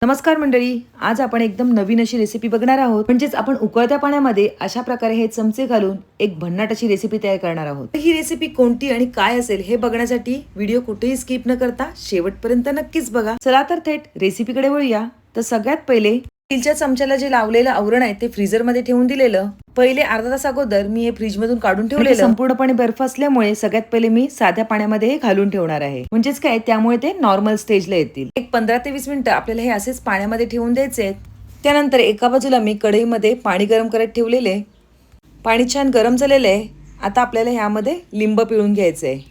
नमस्कार मंडळी, आज आपण एकदम नवीन अशी रेसिपी बघणार आहोत. म्हणजेच आपण उकळत्या पाण्यामध्ये अशा प्रकारे हे चमचे घालून एक भन्नाट अशी रेसिपी तयार करणार आहोत. ही रेसिपी कोणती आणि काय असेल हे बघण्यासाठी व्हिडिओ कुठेही स्किप न करता शेवटपर्यंत नक्कीच बघा. चला तर थेट रेसिपीकडे वळूया. तर सगळ्यात पहिले स्टीलच्या चमच्याला जे लावलेलं आवरण आहे ते फ्रीजर मध्ये ठेवून दिलेलं. पहिले अर्धा तास अगोदर मी हे फ्रीज मधून काढून ठेवलेलं. संपूर्णपणे बर्फ असल्यामुळे सगळ्यात पहिले मी साध्या पाण्यामध्ये घालून ठेवणार आहे. म्हणजेच काय, त्यामुळे ते नॉर्मल स्टेजला येतील. एक 15 ते 20 मिनिटं आपल्याला हे असेच पाण्यामध्ये ठेवून द्यायचे. त्यानंतर एका बाजूला मी कढईमध्ये पाणी गरम करत ठेवलेले. पाणी छान गरम झालेलं आहे. आता आपल्याला ह्यामध्ये लिंब पिळून घ्यायचं आहे.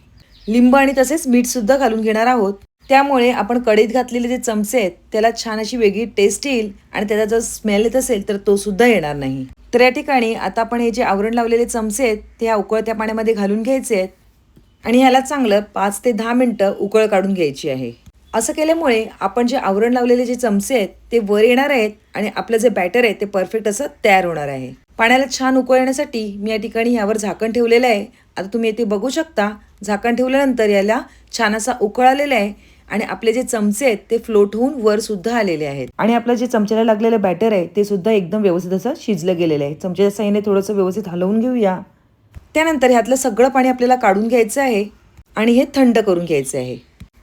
लिंब आणि तसेच मीठ सुद्धा घालून घेणार आहोत. त्यामुळे आपण कढईत घातलेले जे चमचे आहेत त्याला छान अशी वेगळी टेस्ट येईल आणि त्याचा जर स्मेल येत असेल तर तो सुद्धा येणार नाही. तर या ठिकाणी आता आपण हे जे आवरण लावलेले चमचे आहेत ते ह्या उकळत्या पाण्यामध्ये घालून घ्यायचे आहेत आणि ह्याला चांगलं 5 ते 10 मिनिटं उकळ काढून घ्यायची आहे. असं केल्यामुळे आपण जे आवरण लावलेले जे चमचे आहेत ते वर येणार आहेत आणि आपलं जे बॅटर आहे ते परफेक्ट असं तयार होणार आहे. पाण्याला छान उकळ येण्यासाठी मी या ठिकाणी यावर झाकण ठेवलेलं आहे. आता तुम्ही इथे बघू शकता, झाकण ठेवल्यानंतर याला छान असा उकळ आलेला आहे आणि आपले जे चमचे आहेत ते फ्लोट होऊन वर सुद्धा आलेले आहेत आणि आपलं जे चमच्याला लागलेलं बॅटर आहे ते सुद्धा एकदम व्यवस्थित असं शिजलं गेलेलं आहे. चमच्याच्या साहाय्याने थोडंसं व्यवस्थित हलवून घेऊया. त्यानंतर ह्यातलं सगळं पाणी आपल्याला काढून घ्यायचं आहे आणि हे थंड करून घ्यायचं आहे.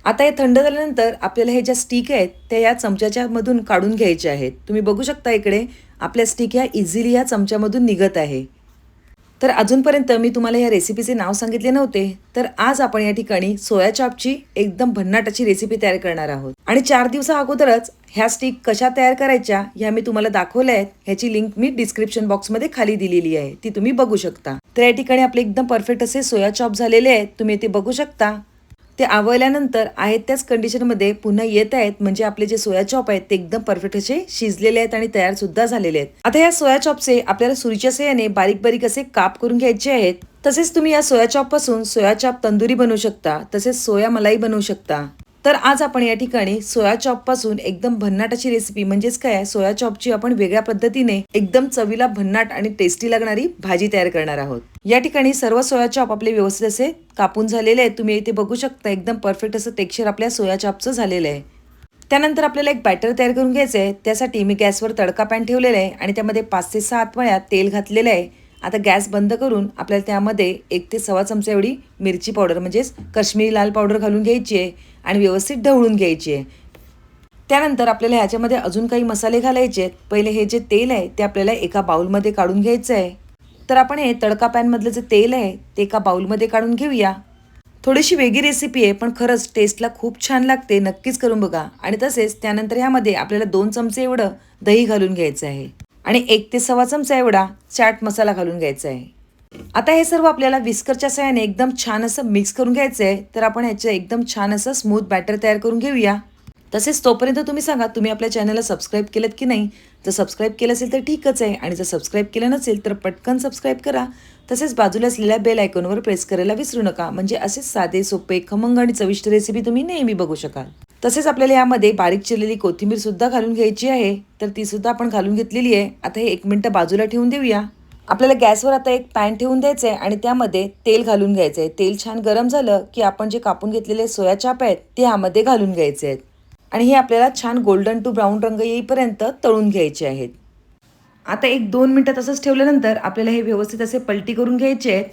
आता हे थंड झाल्यानंतर आपल्याला हे ज्या स्टिक आहेत त्या या चमच्याच्या मधून काढून घ्यायच्या आहेत. तुम्ही बघू शकता इकडे आपल्या स्टिक ह्या इझिली या चमच्यामधून निघत आहे. तर अजूनपर्यंत मी तुम्हाला या रेसिपीचे नाव सांगितले नव्हते. तर आज आपण या ठिकाणी सोया चॉपची एकदम भन्नाट अशी रेसिपी तयार करणार आहोत आणि 4 दिवसा अगोदरच ह्या स्टिक कशा तयार करायच्या ह्या मी तुम्हाला दाखवल्या आहेत. ह्याची लिंक मी डिस्क्रिप्शन बॉक्समध्ये खाली दिलेली आहे, ती तुम्ही बघू शकता. तर या ठिकाणी आपले एकदम परफेक्ट असे सोया चॉप झालेले आहेत. तुम्ही ते बघू शकता. ते आवळल्यानंतर आहेत त्याच कंडिशनमध्ये पुन्हा येत आहेत. म्हणजे आपले जे सोया चॉप आहेत ते एकदम परफेक्ट असे शिजलेले आहेत आणि तयार सुद्धा झालेले आहेत. आता या सोया चॉपचे आपल्याला सुरीच्या साहाय्याने बारीक बारीक असे काप करून घ्यायचे आहेत. तसेच तुम्ही या सोया चॉप पासून सोया चॉप तंदुरी बनवू शकता, तसेच सोया मलाई बनवू शकता. तर आज आपण या ठिकाणी सोया चॉप पासून एकदम भन्नाट अशी रेसिपी, म्हणजेच काय, सोया चॉपची आपण वेगळ्या पद्धतीने एकदम चवीला भन्नाट आणि टेस्टी लागणारी भाजी तयार करणार आहोत. या ठिकाणी सर्व सोया चॉप आपले व्यवस्थित असे कापून झालेले आहेत. तुम्ही इथे बघू शकता एकदम परफेक्ट असं टेक्स्चर आपल्या सोया चॉपचं झालेलं आहे. त्यानंतर आपल्याला एक बॅटर तयार करून घ्यायचं आहे. त्यासाठी मी गॅसवर तडका पॅन ठेवलेला आहे आणि त्यामध्ये 5 ते 7 वेळा तेल घातलेलं आहे. आता गॅस बंद करून आपल्याला त्यामध्ये 1 ते सव्वा चमचा एवढी मिरची पावडर म्हणजेच काश्मीरी लाल पावडर घालून घ्यायची आहे आणि व्यवस्थित ढवळून घ्यायची आहे. त्यानंतर आपल्याला ह्याच्यामध्ये अजून काही मसाले घालायचे आहेत. पहिले हे जे तेल आहे ते आपल्याला एका बाउलमध्ये काढून घ्यायचं आहे. तर आपण हे तडका पॅनमधलं जे तेल आहे ते एका बाउलमध्ये काढून घेऊया. थोडीशी वेगळी रेसिपी आहे पण खरंच टेस्टला खूप छान लागते, नक्कीच करून बघा. आणि तसेच त्यानंतर ह्यामध्ये आपल्याला 2 चमचे एवढं दही घालून घ्यायचं आहे आणि 1 ते सव्वा चमचा एवढा चाट मसाला घालून घ्यायचा आहे. आता हे सर्व आपल्याला विस्करच्या साहाय्याने एकदम छान असं मिक्स करून घ्यायचं आहे. तर आपण ह्याचं एकदम छान असं स्मूथ बॅटर तयार करून घेऊया. तसेच तोपर्यंत तुम्ही सांगा, तुम्ही आपल्या चॅनलला सबस्क्राईब केलं की नाही. जर सबस्क्राईब केलं असेल तर ठीकच आहे आणि जर सबस्क्राईब केलं नसेल तर पटकन सबस्क्राईब करा. तसेच बाजूला असलेल्या बेल आयकॉनवर प्रेस करायला विसरू नका, म्हणजे असेच साधे सोपे खमंग आणि चविष्ट रेसिपी तुम्ही नेहमी बघू शकाल. तसेच आपल्याला यामध्ये बारीक चिरलेली कोथिंबीर सुद्धा घालून घ्यायची आहे. तर ती सुद्धा आपण घालून घेतलेली आहे. आता हे 1 मिनिट बाजूला ठेवून देऊया. आपल्याला गॅसवर आता एक पॅन ठेवून द्यायचं आहे आणि त्यामध्ये तेल घालून घ्यायचं आहे. तेल छान गरम झालं की आपण जे कापून घेतलेले सोया चाप आहेत ते यामध्ये घालून घ्यायचे आहेत आणि हे आपल्याला छान गोल्डन टू ब्राऊन रंग येईपर्यंत तळून घ्यायचे आहेत. आता 1-2 मिनिटं तसंच ठेवल्यानंतर आपल्याला हे व्यवस्थित असे पलटी करून घ्यायचे आहेत.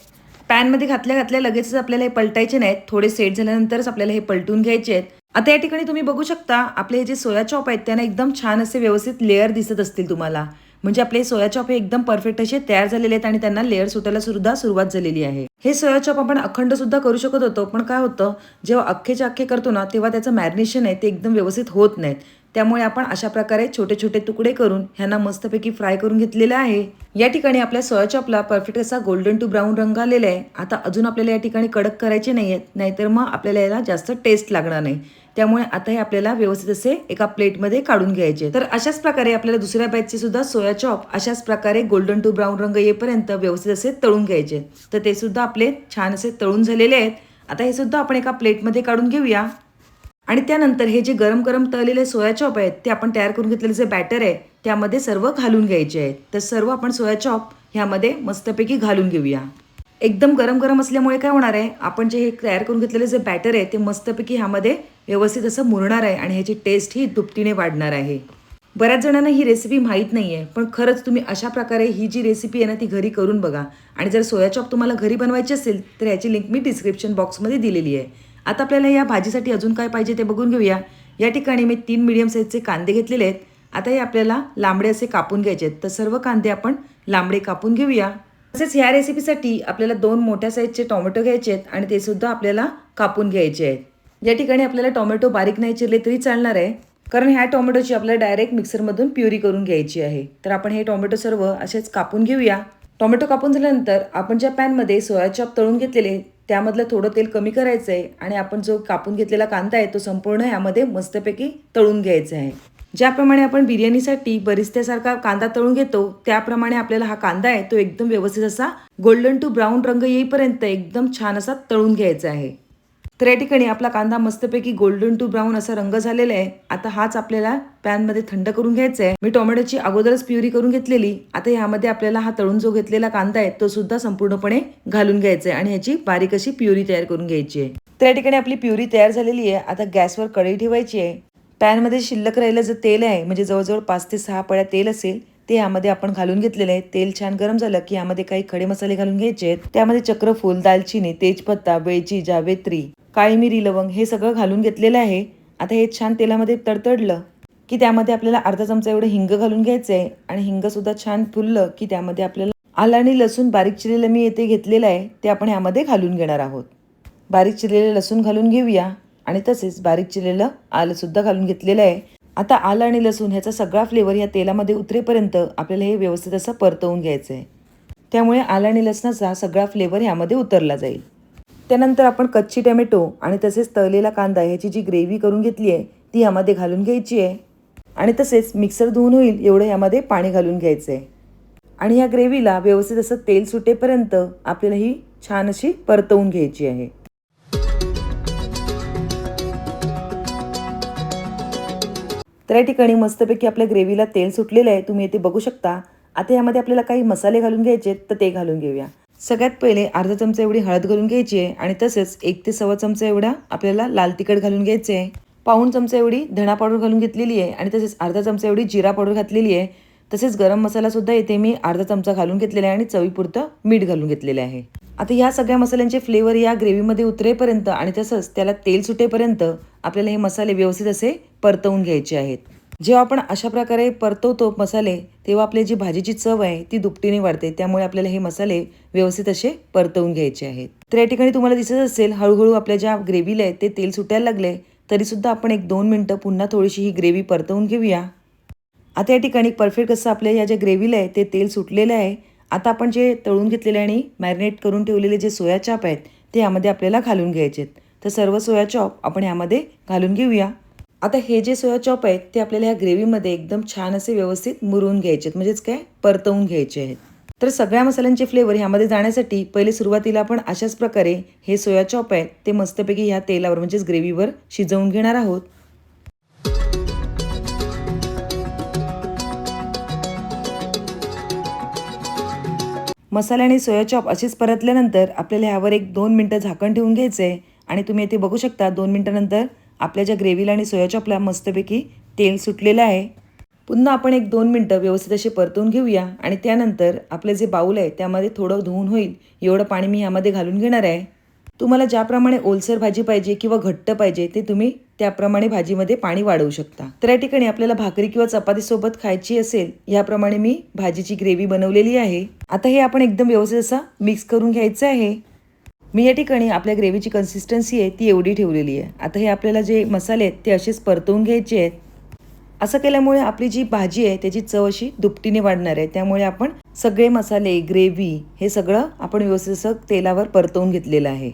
पॅनमध्ये घातल्या घातल्या लगेचच आपल्याला हे पलटायचे नाहीत. थोडे सेट झाल्यानंतरच आपल्याला हे पलटून घ्यायचे आहेत. आता या ठिकाणी तुम्ही बघू शकता आपले हे जे सोया चॉप आहेत त्यांना एकदम छान असे व्यवस्थित लेअर दिसत असतील तुम्हाला. म्हणजे आपले सोया चॉप हे एकदम परफेक्ट असे तयार झालेले आहेत आणि त्यांना लेअर सुटायला सुद्धा सुरुवात झालेली आहे. हे सोया चॉप आपण अखंड सुद्धा करू शकत होतो, पण काय होतं, जेव्हा अख्खेच्या अख्खे करतो ना तेव्हा त्याचं मॅरिनेशन आहे ते एकदम व्यवस्थित होत नाहीत. त्यामुळे आपण अशा प्रकारे छोटे छोटे तुकडे करून ह्यांना मस्तपैकी फ्राय करून घेतलेलं आहे. या ठिकाणी आपल्या सोया चॉपला परफेक्ट असा गोल्डन टू ब्राऊन रंग आलेला आहे. आता अजून आपल्याला या ठिकाणी कडक करायचे नाहीयेत, नाहीतर मग आपल्याला याला जास्त टेस्ट लागणार नाही. त्यामुळे आता हे आपल्याला व्यवस्थित असे एका प्लेटमध्ये काढून घ्यायचे. तर अशाच प्रकारे आपल्याला दुसऱ्या बॅचचे सुद्धा सोया चॉप अशाच प्रकारे गोल्डन टू ब्राऊन रंग येईपर्यंत व्यवस्थित असे तळून घ्यायचे. तर ते सुद्धा आपले छान असे तळून झालेले आहेत. आता हे सुद्धा आपण एका प्लेटमध्ये काढून घेऊया आणि त्यानंतर हे जे गरम गरम तळलेले सोया चॉप आहेत ते आपण तयार करून घेतलेले जे बॅटर आहे त्यामध्ये सर्व घालून घ्यायचे आहेत. तर सर्व आपण सोया चॉप ह्यामध्ये मस्तपैकी घालून घेऊया. एकदम गरम गरम असल्यामुळे काय होणार आहे, आपण जे हे तयार करून घेतलेलं जे बॅटर आहे ते मस्तपैकी ह्यामध्ये व्यवस्थित असं मुरणार आहे आणि ह्याची टेस्ट ही दुपटीने वाढणार आहे. बऱ्याच जणांना ही रेसिपी माहीत नाही आहे, पण खरंच तुम्ही अशा प्रकारे ही जी रेसिपी आहे ना ती घरी करून बघा. आणि जर सोया चॉप तुम्हाला घरी बनवायची असेल तर याची लिंक मी डिस्क्रिप्शन बॉक्समध्ये दिलेली आहे. आता आपल्याला या भाजीसाठी अजून काय पाहिजे ते बघून घेऊया. या ठिकाणी मी 3 मीडियम साईजचे कांदे घेतलेले आहेत. आता हे आपल्याला लांबडे असे कापून घ्यायचे आहेत. तर सर्व कांदे आपण लांबडे कापून घेऊया. तसेच ह्या रेसिपीसाठी आपल्याला 2 मोठ्या साईजचे टोमॅटो घ्यायचे आहेत आणि ते सुद्धा आपल्याला कापून घ्यायचे आहेत. या ठिकाणी आपल्याला टोमॅटो बारीक नाही चिरले तरी चालणार आहे, कारण ह्या टोमॅटोची आपल्याला डायरेक्ट मिक्सरमधून प्युरी करून घ्यायची आहे. तर आपण हे टोमॅटो सर्व असेच कापून घेऊया. टोमॅटो कापून झाल्यानंतर आपण ज्या पॅनमध्ये सोया चॉप तळून घेतलेले त्यामधलं थोडं तेल कमी करायचं आहे आणि आपण जो कापून घेतलेला कांदा आहे तो संपूर्ण यामध्ये मस्तपैकी तळून घ्यायचा आहे. ज्याप्रमाणे आपण बिर्याणीसाठी बरिस्त्यासारखा कांदा तळून घेतो त्याप्रमाणे आपल्याला हा कांदा आहे तो एकदम व्यवस्थित असा गोल्डन टू ब्राऊन रंग येईपर्यंत एकदम छान असा तळून घ्यायचा आहे. तर या ठिकाणी आपला कांदा मस्तपैकी गोल्डन टू ब्राऊन असा रंग झालेला आहे. आता हाच आपल्याला पॅनमध्ये थंड करून घ्यायचा आहे. मी टोमॅटोची अगोदरच प्युरी करून घेतलेली. आता ह्यामध्ये आपल्याला हा तळून जो घेतलेला कांदा आहे तो सुद्धा संपूर्णपणे घालून घ्यायचा आहे आणि ह्याची बारीक अशी प्युरी तयार करून घ्यायची आहे. तर या ठिकाणी आपली प्युरी तयार झालेली आहे. आता गॅसवर कढई ठेवायची आहे. पॅनमध्ये शिल्लक राहिलं जे तेल आहे म्हणजे जवळजवळ 5 ते 6 पळ्या तेल असेल ते यामध्ये आपण घालून घेतलेलं आहे. तेल छान गरम झालं की यामध्ये काही खडे मसाले घालून घ्यायचे आहेत. त्यामध्ये चक्रफूल, दालचिनी, तेजपत्ता, वेलची, जावेत्री, काळी मिरी, लवंग हे सगळं घालून घेतलेलं आहे. आता हे छान तेलामध्ये तडतडलं की त्यामध्ये आपल्याला अर्धा चमचा एवढं हिंग घालून घ्यायचं आहे आणि हिंग सुद्धा छान फुललं की त्यामध्ये आपल्याला आलं आणि लसूण बारीक चिरलेलं मी येथे घेतलेलं आहे ते आपण यामध्ये घालून घेणार आहोत. बारीक चिरलेलं लसूण घालून घेऊया आणि तसेच बारीक चिरलेलं आलं सुद्धा घालून घेतलेलं आहे. आता आलं आणि लसूण ह्याचा सगळा फ्लेवर या तेलामध्ये उतरेपर्यंत आपल्याला हे व्यवस्थित असं परतवून घ्यायचं आहे. त्यामुळे आलं आणि लसणाचा सगळा फ्लेवर यामध्ये उतरला जाईल. त्यानंतर आपण कच्ची टोमॅटो आणि तसेच तळलेला कांदा ह्याची जी ग्रेव्ही करून घेतली आहे ती यामध्ये घालून घ्यायची आहे आणि तसेच मिक्सर धुवून होईल एवढं यामध्ये पाणी घालून घ्यायचं आहे आणि ह्या ग्रेव्हीला व्यवस्थित असं तेल सुटेपर्यंत आपल्याला ही छान अशी परतवून घ्यायची आहे. तर या ठिकाणी मस्तपैकी आपल्या ग्रेव्हीला तेल सुटलेलं आहे, तुम्ही इथे बघू शकता. आता यामध्ये आपल्याला काही मसाले घालून घ्यायचे तर ते घालून घेऊया. सगळ्यात पहिले अर्धा चमचा एवढी हळद घालून घ्यायची आहे आणि तसेच 1 ते सव्वा चमचा एवढा आपल्याला लाल तिखट घालून घ्यायचे आहे. पाऊण चमचा एवढी धणा पावडर घालून घेतलेली आहे आणि तसेच अर्धा चमचा एवढी जिरा पावडर घातलेली आहे. तसेच गरम मसाला सुद्धा इथे मी अर्धा चमचा घालून घेतलेला आहे आणि चवीपुरतं मीठ घालून घेतलेलं आहे. आता ह्या सगळ्या मसाल्यांचे फ्लेवर या ग्रेव्हीमध्ये उतरेपर्यंत आणि तसंच त्याला तेल सुटेपर्यंत आपल्याला हे मसाले व्यवस्थित असे परतवून घ्यायचे आहेत. जेव्हा आपण अशा प्रकारे परतवतो मसाले तेव्हा आपली जी भाजीची चव आहे ती दुपटीने वाढते. त्यामुळे आपल्याला हे मसाले व्यवस्थित असे परतवून घ्यायचे आहेत. तर या ठिकाणी तुम्हाला दिसत असेल हळूहळू आपल्या ज्या ग्रेव्हीला आहे ते तेल सुटायला लागले तरी सुद्धा आपण 1-2 मिनिटं पुन्हा थोडीशी ही ग्रेव्ही परतवून घेऊया. आता या ठिकाणी परफेक्ट असं आपल्या या ज्या ग्रेव्हीला आहे ते तेल सुटलेलं आहे. आता आपण जे तळून घेतलेले आणि मॅरिनेट करून ठेवलेले जे सोया चॉप आहेत ते यामध्ये आपल्याला घालून घ्यायचे आहेत. तर सर्व सोया चॉप आपण यामध्ये घालून घेऊया. आता हे जे सोया चॉप आहेत ते आपल्याला या ग्रेव्हीमध्ये एकदम छान असे व्यवस्थित मुरून घ्यायचे आहेत, म्हणजेच काय परतवून घ्यायचे आहेत. तर सगळ्या मसाल्यांचे फ्लेवर ह्यामध्ये जाण्यासाठी पहिले सुरुवातीला आपण अशाच प्रकारे हे सोया चॉप आहेत ते मस्तपैकी ह्या तेलावर म्हणजेच ग्रेव्हीवर शिजवून घेणार आहोत. मसाले आणि सोया चॉप असेच परतल्यानंतर आपल्याला ह्यावर 1-2 मिनिटं झाकण ठेवून घ्यायचं आहे आणि तुम्ही इथे बघू शकता 2 मिनिटानंतर आपल्या ज्या ग्रेव्हीला आणि सोया चॉपला मस्तपैकी तेल सुटलेलं आहे. पुन्हा आपण 1-2 मिनिटं व्यवस्थित असे परतवून घेऊया आणि त्यानंतर आपले जे बाऊल आहे त्यामध्ये थोडं धुवून होईल एवढं पाणी मी ह्यामध्ये घालून घेणार आहे. तुम्हाला ज्याप्रमाणे ओलसर भाजी पाहिजे किंवा घट्ट पाहिजे ते तुम्ही त्याप्रमाणे भाजीमध्ये पाणी वाढवू शकता. तर या ठिकाणी आपल्याला भाकरी किंवा चपातीसोबत खायची असेल याप्रमाणे मी भाजीची ग्रेव्ही बनवलेली आहे. आता हे आपण एकदम व्यवस्थित असं मिक्स करून घ्यायचं आहे. मी या ठिकाणी आपल्या ग्रेव्हीची कन्सिस्टन्सी आहे ती एवढी ठेवलेली आहे. आता हे आपल्याला जे मसाले आहेत ते असेच परतवून घ्यायचे आहेत. असं केल्यामुळे आपली जी भाजी आहे त्याची चव अशी दुपटीने वाढणार आहे. त्यामुळे आपण सगळे मसाले ग्रेव्ही हे सगळं आपण व्यवस्थित असं तेलावर परतवून घेतलेलं आहे.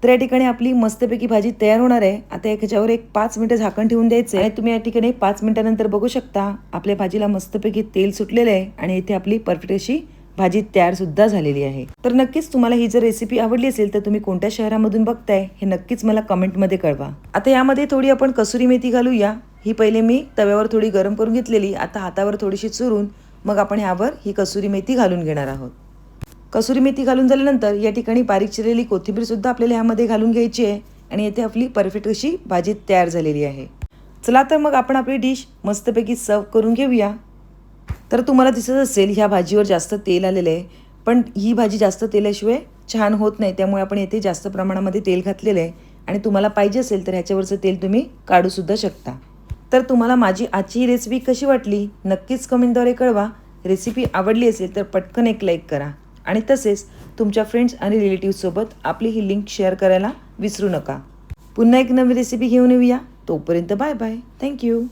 तर या ठिकाणी आपली मस्तपैकी भाजी तयार होणार आहे. आता ह्याच्यावर 5 मिनिटं झाकण ठेवून द्यायचं आहे. तुम्ही या ठिकाणी 5 मिनिटानंतर बघू शकता आपल्या भाजीला मस्तपैकी तेल सुटलेलं आहे आणि इथे आपली परफेक्ट अशी भाजी तयार सुद्धा झालेली आहे. तर नक्कीच तुम्हाला ही जर रेसिपी आवडली असेल तर तुम्ही कोणत्या शहरामधून बघताय हे नक्कीच मला कमेंटमध्ये कळवा. आता यामध्ये थोडी आपण कसुरी मेथी घालूया. ही पहिले मी तव्यावर थोडी गरम करून घेतलेली, आता हातावर थोडीशी चुरून मग आपण ह्यावर ही कसुरी मेथी घालून घेणार आहोत. कसुरी मेथी घालून झाल्यानंतर या ठिकाणी बारीक चिरलेली कोथिंबीर सुद्धा आपल्याला ह्यामध्ये घालून घ्यायची आहे आणि येथे आपली परफेक्ट अशी भाजी तयार झालेली आहे. चला तर मग आपण आपली डिश मस्तपैकी सर्व करून घेऊया. तर तुम्हाला दिसत असेल ह्या भाजीवर जास्त तेल आलेलं आहे, पण ही भाजी जास्त तेलाशिवाय छान होत नाही, त्यामुळे आपण येथे जास्त प्रमाणामध्ये तेल घातलेलं आहे आणि तुम्हाला पाहिजे असेल तर ह्याच्यावरचं तेल तुम्ही काढूसुद्धा शकता. तर तुम्हाला माझी आजची ही रेसिपी कशी वाटली नक्कीच कमेंटद्वारे कळवा. रेसिपी आवडली असेल तर पटकन एक लाईक करा आणि तसेच तुमच्या फ्रेंड्स आणि रिलेटिव्हसोबत आपली ही लिंक शेअर करायला विसरू नका. पुन्हा एक नवी रेसिपी घेऊन येऊया. तोपर्यंत बाय बाय. थँक्यू.